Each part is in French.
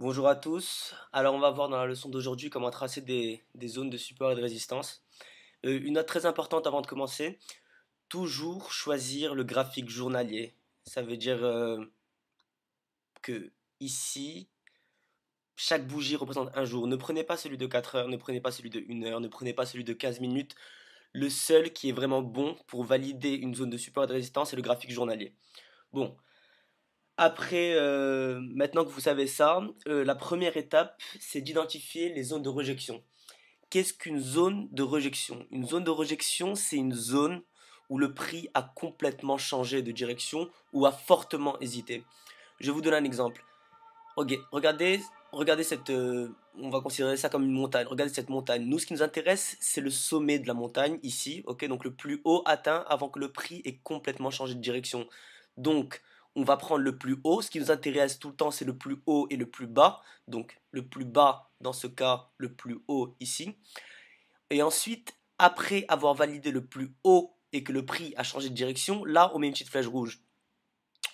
Bonjour à tous. Alors on va voir dans la leçon d'aujourd'hui comment tracer des zones de support et de résistance. Une note très importante avant de commencer, toujours choisir le graphique journalier. Ça veut dire que ici, chaque bougie représente un jour. Ne prenez pas celui de 4 heures, ne prenez pas celui de 1 heure, ne prenez pas celui de 15 minutes. Le seul qui est vraiment bon pour valider une zone de support et de résistance, c'est le graphique journalier. Bon, après, maintenant que vous savez ça, la première étape, c'est d'identifier les zones de rejection. Qu'est-ce qu'une zone de rejection? Une zone de rejection, c'est une zone où le prix a complètement changé de direction ou a fortement hésité. Je vous donne un exemple. Ok, regardez cette. On va considérer ça comme une montagne. Regardez cette montagne. Nous, ce qui nous intéresse, c'est le sommet de la montagne ici. Ok, donc le plus haut atteint avant que le prix ait complètement changé de direction. Donc, on va prendre le plus haut. Ce qui nous intéresse tout le temps, c'est le plus haut et le plus bas. Donc, le plus bas dans ce cas, le plus haut ici. Et ensuite, après avoir validé le plus haut et que le prix a changé de direction, là, on met une petite flèche rouge.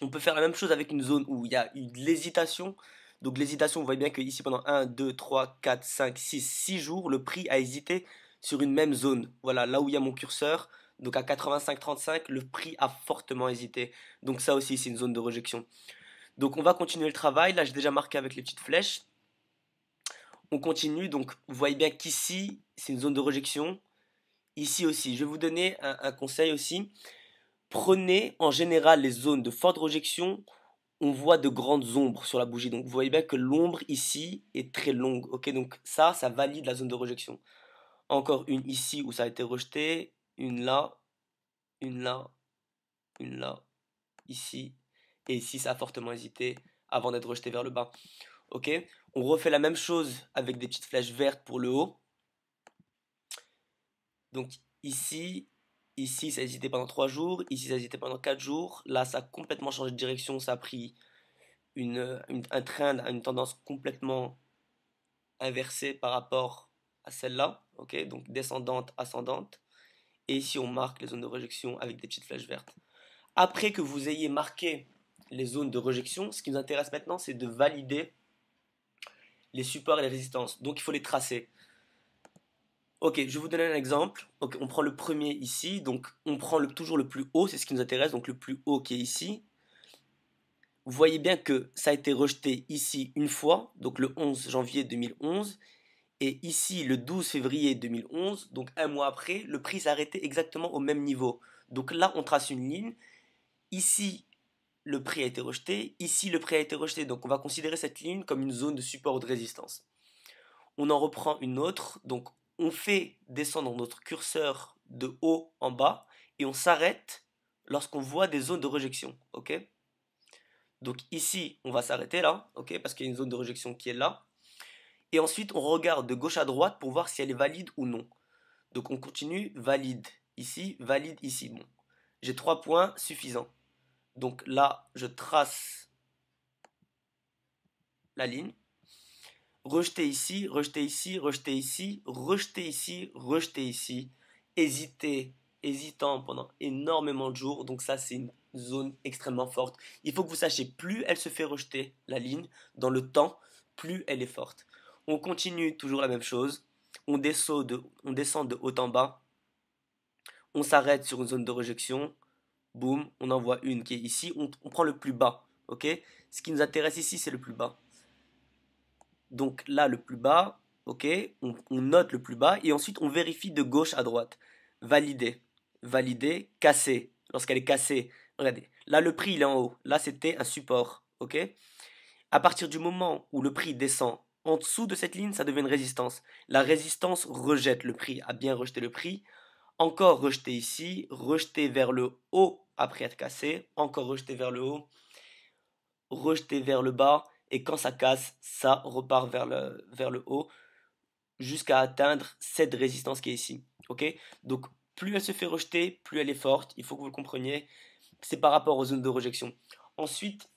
On peut faire la même chose avec une zone où il y a eu de l'hésitation. Donc l'hésitation, vous voyez bien que ici pendant 1, 2, 3, 4, 5, 6, 6 jours, le prix a hésité sur une même zone. Voilà, là où il y a mon curseur. Donc à 85,35, le prix a fortement hésité. Donc ça aussi, c'est une zone de rejection. Donc on va continuer le travail. Là, j'ai déjà marqué avec les petites flèches. On continue. Donc vous voyez bien qu'ici, c'est une zone de rejection. Ici aussi. Je vais vous donner un conseil aussi. Prenez en général les zones de forte rejection. On voit de grandes ombres sur la bougie. Donc vous voyez bien que l'ombre ici est très longue. Ok, donc ça valide la zone de rejection. Encore une ici où ça a été rejeté. Une là, une là, une là, ici. Et ici, ça a fortement hésité avant d'être rejeté vers le bas. Ok, on refait la même chose avec des petites flèches vertes pour le haut. Donc ici, ça a hésité pendant 3 jours. Ici, ça a hésité pendant 4 jours. Là, ça a complètement changé de direction. Ça a pris un trend, une tendance complètement inversée par rapport à celle-là. Ok, donc descendante, ascendante. Et ici, on marque les zones de rejection avec des petites flèches vertes. Après que vous ayez marqué les zones de rejection, ce qui nous intéresse maintenant, c'est de valider les supports et les résistances. Donc, il faut les tracer. Ok, je vais vous donner un exemple. Ok, on prend le premier ici. Donc, on prend toujours le plus haut, c'est ce qui nous intéresse. Donc, le plus haut qui est ici. Vous voyez bien que ça a été rejeté ici une fois, donc le 11 janvier 2011. Et ici, le 12 février 2011, donc un mois après, le prix s'est arrêté exactement au même niveau. Donc là, on trace une ligne. Ici, le prix a été rejeté. Ici, le prix a été rejeté. Donc on va considérer cette ligne comme une zone de support ou de résistance. On en reprend une autre. Donc on fait descendre notre curseur de haut en bas et on s'arrête lorsqu'on voit des zones de rejection. Ok? Donc ici, on va s'arrêter là, ok? Parce qu'il y a une zone de rejection qui est là. Et ensuite, on regarde de gauche à droite pour voir si elle est valide ou non. Donc on continue, valide ici. Bon, j'ai 3 points suffisants. Donc là, je trace la ligne. Rejeter ici, rejeter ici, rejeter ici, rejeter ici, rejeter ici. Hésiter, hésitant pendant énormément de jours. Donc ça, c'est une zone extrêmement forte. Il faut que vous sachiez, plus elle se fait rejeter, la ligne, dans le temps, plus elle est forte. On continue toujours la même chose. On descend de haut en bas. On s'arrête sur une zone de rejection. Boum, on envoie une qui est ici. On prend le plus bas. Ok? Ce qui nous intéresse ici, c'est le plus bas. Donc là, le plus bas, ok, on note le plus bas et ensuite on vérifie de gauche à droite. Valider, valider, casser. Lorsqu'elle est cassée, regardez, là le prix il est en haut, là c'était un support, ok. À partir du moment où le prix descend en dessous de cette ligne, ça devient une résistance. La résistance rejette le prix, a bien rejeté le prix, encore rejeté ici, rejeté vers le haut après être cassé, encore rejeté vers le haut, rejeté vers le bas, et quand ça casse, ça repart vers le haut jusqu'à atteindre cette résistance qui est ici. Ok? Donc, plus elle se fait rejeter, plus elle est forte. Il faut que vous le compreniez. C'est par rapport aux zones de rejection. Ensuite,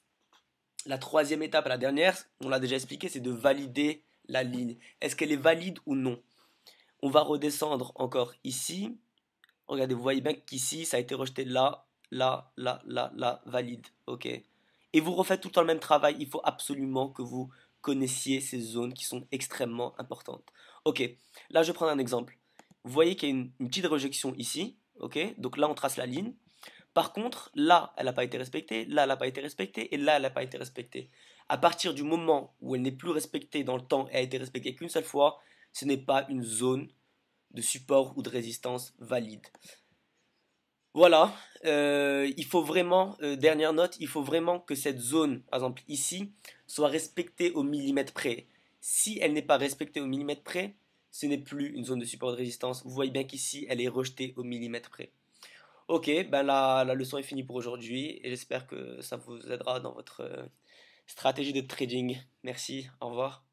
la troisième étape, la dernière, on l'a déjà expliqué, c'est de valider la ligne. Est-ce qu'elle est valide ou non? On va redescendre encore ici. Regardez, vous voyez bien qu'ici, ça a été rejeté là, là, là, là, là, valide. Ok? Et vous refaites tout le temps le même travail. Il faut absolument que vous connaissiez ces zones qui sont extrêmement importantes. Ok, là je vais prendre un exemple. Vous voyez qu'il y a une petite rejection ici, ok? Donc là on trace la ligne. Par contre, là, elle n'a pas été respectée, là, elle n'a pas été respectée, et là, elle n'a pas été respectée. À partir du moment où elle n'est plus respectée dans le temps et a été respectée qu'une seule fois, ce n'est pas une zone de support ou de résistance valide. Voilà, il faut vraiment, dernière note, il faut vraiment que cette zone, par exemple ici, soit respectée au millimètre près. Si elle n'est pas respectée au millimètre près, ce n'est plus une zone de support de résistance. Vous voyez bien qu'ici, elle est rejetée au millimètre près. Ok, ben la leçon est finie pour aujourd'hui et j'espère que ça vous aidera dans votre stratégie de trading. Merci, au revoir.